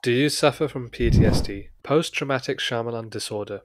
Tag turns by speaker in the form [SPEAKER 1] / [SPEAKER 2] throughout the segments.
[SPEAKER 1] Do you suffer from PTSD, post-traumatic Shyamalan disorder?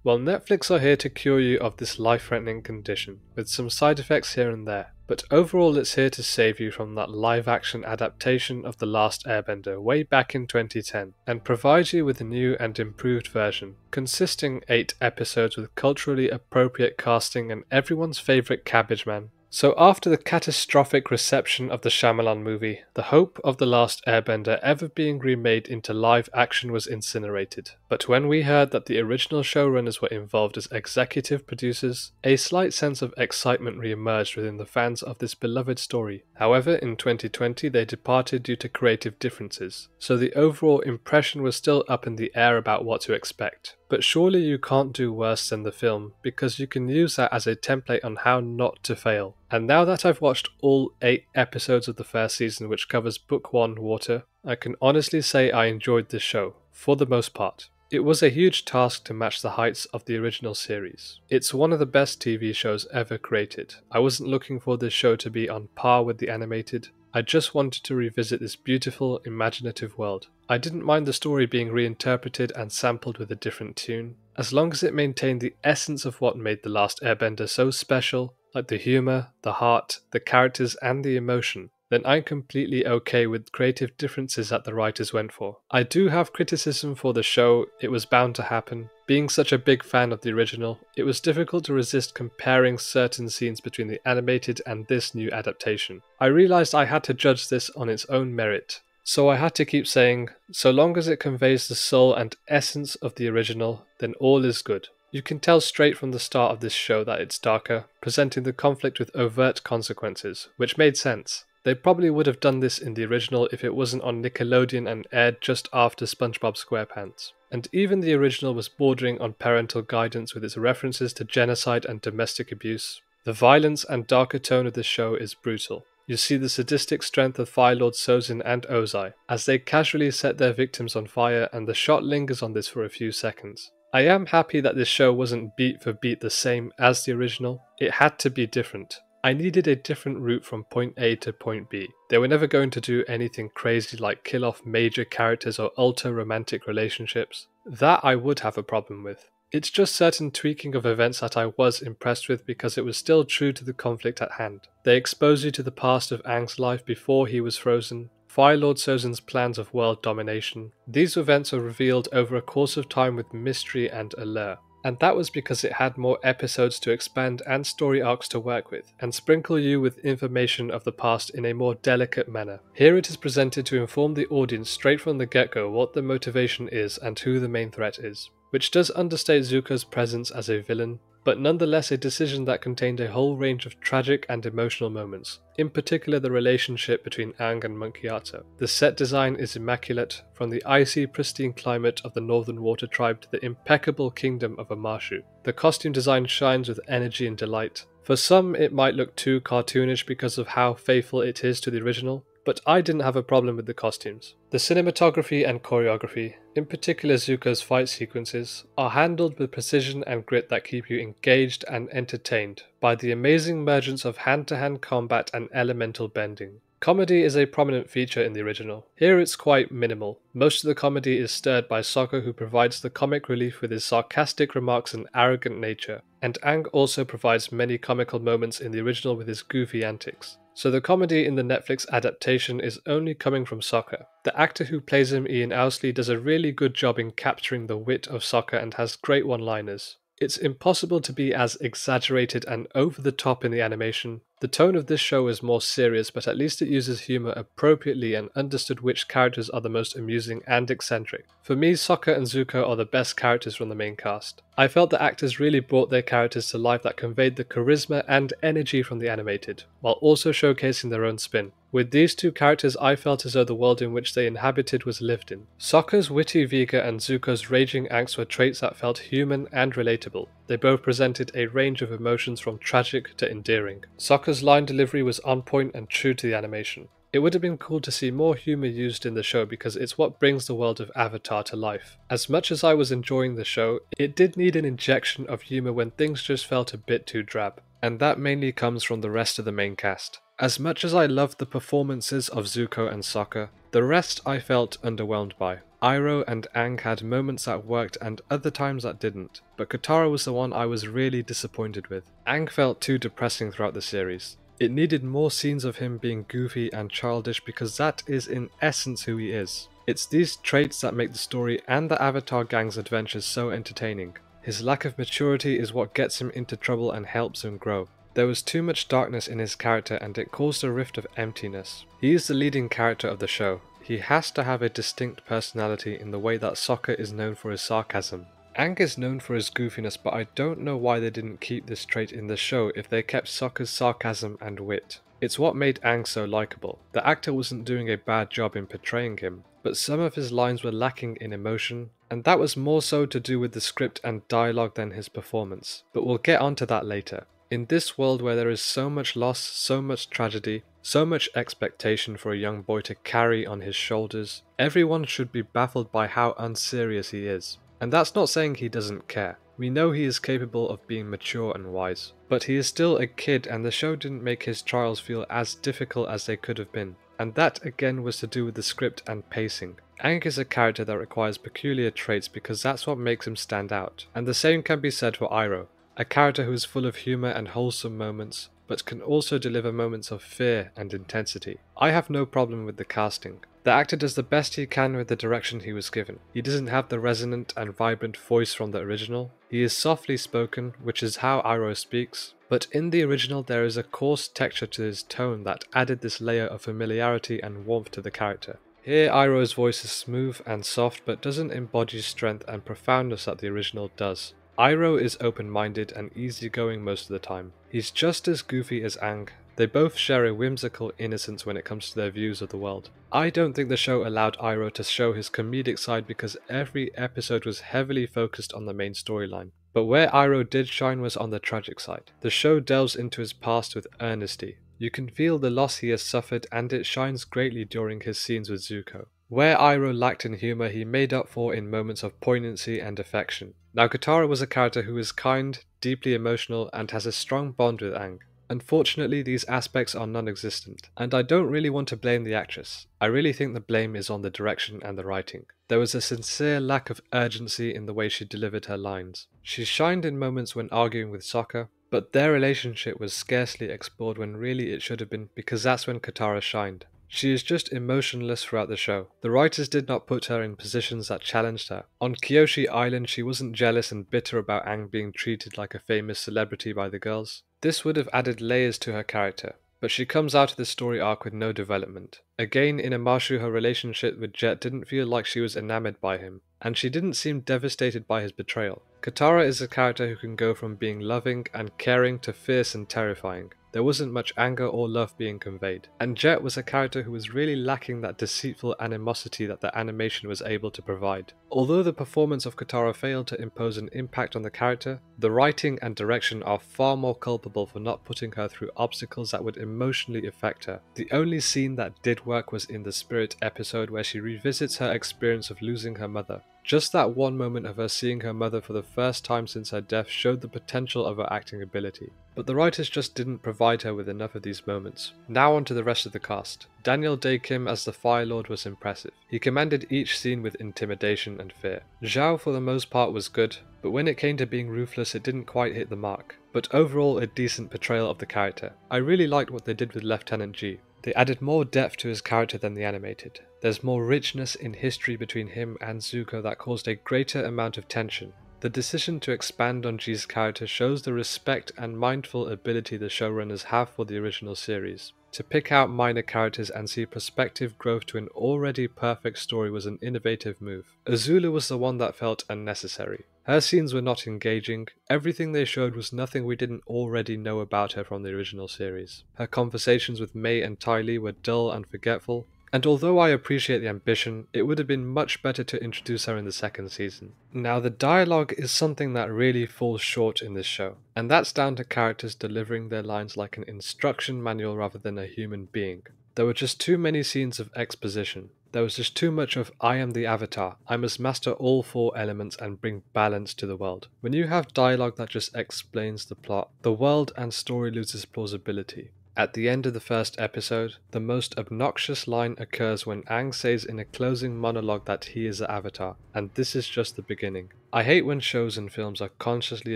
[SPEAKER 1] Well, Netflix are here to cure you of this life-threatening condition, with some side effects here and there, but overall it's here to save you from that live-action adaptation of The Last Airbender way back in 2010, and provide you with a new and improved version, consisting 8 episodes with culturally appropriate casting and everyone's favourite Cabbage Man. So after the catastrophic reception of the Shyamalan movie, the hope of The Last Airbender ever being remade into live action was incinerated. But when we heard that the original showrunners were involved as executive producers, a slight sense of excitement re-emerged within the fans of this beloved story. However, in 2020 they departed due to creative differences, so the overall impression was still up in the air about what to expect. But surely you can't do worse than the film, because you can use that as a template on how not to fail. And now that I've watched all 8 episodes of the first season, which covers Book 1 Water, I can honestly say I enjoyed this show, for the most part. It was a huge task to match the heights of the original series. It's one of the best TV shows ever created. I wasn't looking for this show to be on par with the animated. I just wanted to revisit this beautiful, imaginative world. I didn't mind the story being reinterpreted and sampled with a different tune, as long as it maintained the essence of what made The Last Airbender so special, like the humour, the heart, the characters and the emotion. Then I'm completely okay with creative differences that the writers went for. I do have criticism for the show, it was bound to happen. Being such a big fan of the original, it was difficult to resist comparing certain scenes between the animated and this new adaptation. I realised I had to judge this on its own merit. So I had to keep saying, so long as it conveys the soul and essence of the original, then all is good. You can tell straight from the start of this show that it's darker, presenting the conflict with overt consequences, which made sense. They probably would have done this in the original if it wasn't on Nickelodeon and aired just after SpongeBob SquarePants. And even the original was bordering on parental guidance with its references to genocide and domestic abuse. The violence and darker tone of this show is brutal. You see the sadistic strength of Fire Lord Sozin and Ozai, as they casually set their victims on fire, and the shot lingers on this for a few seconds. I am happy that this show wasn't beat for beat the same as the original. It had to be different. I needed a different route from point A to point B. They were never going to do anything crazy like kill off major characters or alter romantic relationships. That I would have a problem with. It's just certain tweaking of events that I was impressed with because it was still true to the conflict at hand. They expose you to the past of Aang's life before he was frozen, Fire Lord Sozin's plans of world domination. These events are revealed over a course of time with mystery and allure. And that was because it had more episodes to expand and story arcs to work with, and sprinkle you with information of the past in a more delicate manner. Here it is presented to inform the audience straight from the get-go what the motivation is and who the main threat is, which does understate Zuko's presence as a villain, but nonetheless a decision that contained a whole range of tragic and emotional moments, in particular the relationship between Aang and Monkiato. The set design is immaculate, from the icy, pristine climate of the Northern Water Tribe to the impeccable kingdom of Amashu. The costume design shines with energy and delight. For some it might look too cartoonish because of how faithful it is to the original, but I didn't have a problem with the costumes. The cinematography and choreography, in particular Zuko's fight sequences, are handled with precision and grit that keep you engaged and entertained by the amazing emergence of hand-to-hand combat and elemental bending. Comedy is a prominent feature in the original. Here it's quite minimal. Most of the comedy is stirred by Sokka, who provides the comic relief with his sarcastic remarks and arrogant nature, and Aang also provides many comical moments in the original with his goofy antics. So the comedy in the Netflix adaptation is only coming from Sokka. The actor who plays him, Ian Owsley, does a really good job in capturing the wit of Sokka and has great one-liners. It's impossible to be as exaggerated and over the top in the animation. The tone of this show is more serious, but at least it uses humour appropriately and understood which characters are the most amusing and eccentric. For me, Sokka and Zuko are the best characters from the main cast. I felt the actors really brought their characters to life that conveyed the charisma and energy from the animated, while also showcasing their own spin. With these two characters, I felt as though the world in which they inhabited was lived in. Sokka's witty vigor and Zuko's raging angst were traits that felt human and relatable. They both presented a range of emotions from tragic to endearing. Sokka's line delivery was on point and true to the animation. It would have been cool to see more humour used in the show because it's what brings the world of Avatar to life. As much as I was enjoying the show, it did need an injection of humour when things just felt a bit too drab. And that mainly comes from the rest of the main cast. As much as I loved the performances of Zuko and Sokka, the rest I felt underwhelmed by. Iroh and Aang had moments that worked and other times that didn't, but Katara was the one I was really disappointed with. Aang felt too depressing throughout the series. It needed more scenes of him being goofy and childish because that is in essence who he is. It's these traits that make the story and the Avatar gang's adventures so entertaining. His lack of maturity is what gets him into trouble and helps him grow. There was too much darkness in his character and it caused a rift of emptiness. He is the leading character of the show. He has to have a distinct personality in the way that Sokka is known for his sarcasm. Aang is known for his goofiness, but I don't know why they didn't keep this trait in the show if they kept Sokka's sarcasm and wit. It's what made Aang so likable. The actor wasn't doing a bad job in portraying him, but some of his lines were lacking in emotion, and that was more so to do with the script and dialogue than his performance. But we'll get onto that later. In this world where there is so much loss, so much tragedy, so much expectation for a young boy to carry on his shoulders, everyone should be baffled by how unserious he is. And that's not saying he doesn't care. We know he is capable of being mature and wise. But he is still a kid and the show didn't make his trials feel as difficult as they could have been. And that again was to do with the script and pacing. Aang is a character that requires peculiar traits because that's what makes him stand out. And the same can be said for Iroh, a character who is full of humour and wholesome moments, but can also deliver moments of fear and intensity. I have no problem with the casting. The actor does the best he can with the direction he was given. He doesn't have the resonant and vibrant voice from the original. He is softly spoken, which is how Iroh speaks, but in the original there is a coarse texture to his tone that added this layer of familiarity and warmth to the character. Here Iroh's voice is smooth and soft but doesn't embody strength and profoundness that the original does. Iroh is open-minded and easygoing most of the time. He's just as goofy as Aang. They both share a whimsical innocence when it comes to their views of the world. I don't think the show allowed Iroh to show his comedic side because every episode was heavily focused on the main storyline. But where Iroh did shine was on the tragic side. The show delves into his past with earnesty. You can feel the loss he has suffered and it shines greatly during his scenes with Zuko. Where Iroh lacked in humour, he made up for in moments of poignancy and affection. Now Katara was a character who is kind, deeply emotional, and has a strong bond with Aang. Unfortunately, these aspects are non-existent, and I don't really want to blame the actress. I really think the blame is on the direction and the writing. There was a sincere lack of urgency in the way she delivered her lines. She shined in moments when arguing with Sokka, but their relationship was scarcely explored when really it should have been, because that's when Katara shined. She is just emotionless throughout the show. The writers did not put her in positions that challenged her. On Kyoshi Island, she wasn't jealous and bitter about Aang being treated like a famous celebrity by the girls. This would have added layers to her character, but she comes out of the story arc with no development. Again, in Amashu, her relationship with Jet didn't feel like she was enamored by him, and she didn't seem devastated by his betrayal. Katara is a character who can go from being loving and caring to fierce and terrifying. There wasn't much anger or love being conveyed, and Jet was a character who was really lacking that deceitful animosity that the animation was able to provide. Although the performance of Katara failed to impose an impact on the character, the writing and direction are far more culpable for not putting her through obstacles that would emotionally affect her. The only scene that did work was in the Spirit episode where she revisits her experience of losing her mother. Just that one moment of her seeing her mother for the first time since her death showed the potential of her acting ability. But the writers just didn't provide her with enough of these moments. Now on to the rest of the cast. Daniel Day-Kim as the Fire Lord was impressive. He commanded each scene with intimidation and fear. Zhao for the most part was good, but when it came to being ruthless it didn't quite hit the mark. But overall a decent portrayal of the character. I really liked what they did with Lieutenant G. They added more depth to his character than the animated. There's more richness in history between him and Zuko that caused a greater amount of tension. The decision to expand on G's character shows the respect and mindful ability the showrunners have for the original series. To pick out minor characters and see perspective growth to an already perfect story was an innovative move. Azula was the one that felt unnecessary. Her scenes were not engaging. Everything they showed was nothing we didn't already know about her from the original series. Her conversations with Mei and Ty Lee were dull and forgetful. And although I appreciate the ambition, it would have been much better to introduce her in the second season. Now the dialogue is something that really falls short in this show, and that's down to characters delivering their lines like an instruction manual rather than a human being. There were just too many scenes of exposition. There was just too much of I am the Avatar, I must master all 4 elements and bring balance to the world. When you have dialogue that just explains the plot, the world and story loses plausibility. At the end of the first episode, the most obnoxious line occurs when Aang says in a closing monologue that he is the Avatar, and this is just the beginning. I hate when shows and films are consciously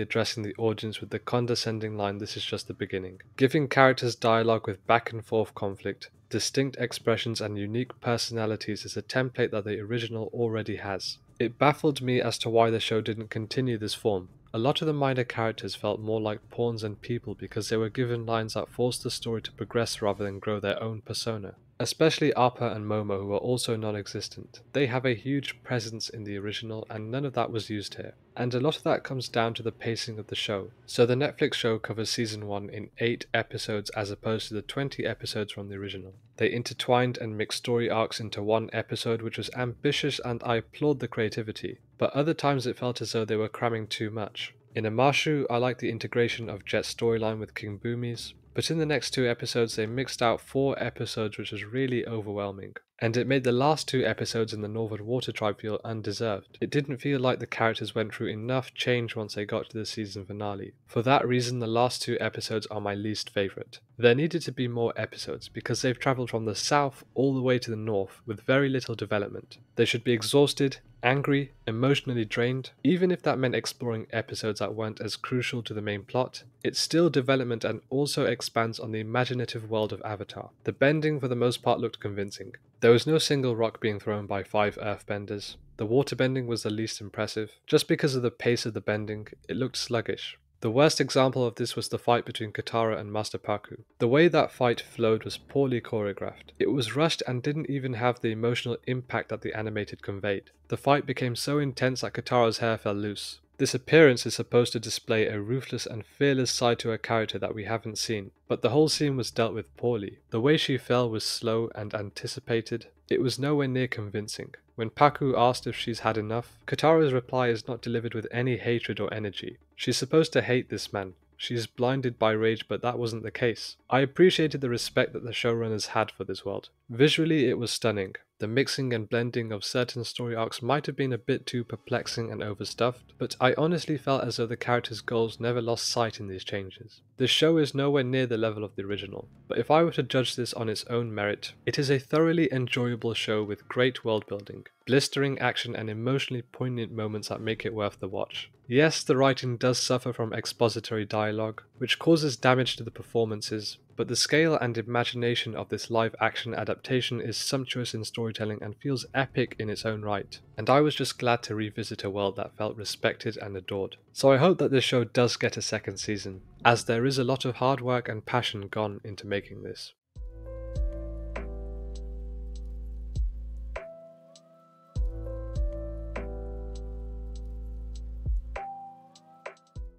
[SPEAKER 1] addressing the audience with the condescending line "this is just the beginning." Giving characters dialogue with back and forth conflict, distinct expressions and unique personalities is a template that the original already has. It baffled me as to why the show didn't continue this form. A lot of the minor characters felt more like pawns than people because they were given lines that forced the story to progress rather than grow their own persona. Especially Appa and Momo, who are also non-existent. They have a huge presence in the original and none of that was used here. And a lot of that comes down to the pacing of the show. So the Netflix show covers season 1 in 8 episodes as opposed to the 20 episodes from the original. They intertwined and mixed story arcs into one episode, which was ambitious and I applaud the creativity, but other times it felt as though they were cramming too much. In Amashu, I like the integration of Jet's storyline with King Boomy's, but in the next 2 episodes they mixed out 4 episodes, which was really overwhelming. And it made the last 2 episodes in the Northern Water Tribe feel undeserved. It didn't feel like the characters went through enough change once they got to the season finale. For that reason, the last 2 episodes are my least favourite. There needed to be more episodes because they've travelled from the south all the way to the north with very little development. They should be exhausted, angry, emotionally drained. Even if that meant exploring episodes that weren't as crucial to the main plot, it's still development and also expands on the imaginative world of Avatar. The bending for the most part looked convincing. There was no single rock being thrown by 5 earthbenders. The water bending was the least impressive. Just because of the pace of the bending, it looked sluggish. The worst example of this was the fight between Katara and Master Paku. The way that fight flowed was poorly choreographed. It was rushed and didn't even have the emotional impact that the animated conveyed. The fight became so intense that Katara's hair fell loose. This appearance is supposed to display a ruthless and fearless side to a character that we haven't seen, but the whole scene was dealt with poorly. The way she fell was slow and anticipated. It was nowhere near convincing. When Paku asked if she's had enough, Katara's reply is not delivered with any hatred or energy. She's supposed to hate this man. She is blinded by rage, but that wasn't the case. I appreciated the respect that the showrunners had for this world. Visually, it was stunning. The mixing and blending of certain story arcs might have been a bit too perplexing and overstuffed, but I honestly felt as though the characters' goals never lost sight in these changes. The show is nowhere near the level of the original, but if I were to judge this on its own merit, it is a thoroughly enjoyable show with great world building, blistering action and emotionally poignant moments that make it worth the watch. Yes, the writing does suffer from expository dialogue, which causes damage to the performances, but the scale and imagination of this live-action adaptation is sumptuous in storytelling and feels epic in its own right, and I was just glad to revisit a world that felt respected and adored. So I hope that this show does get a second season, as there is a lot of hard work and passion gone into making this.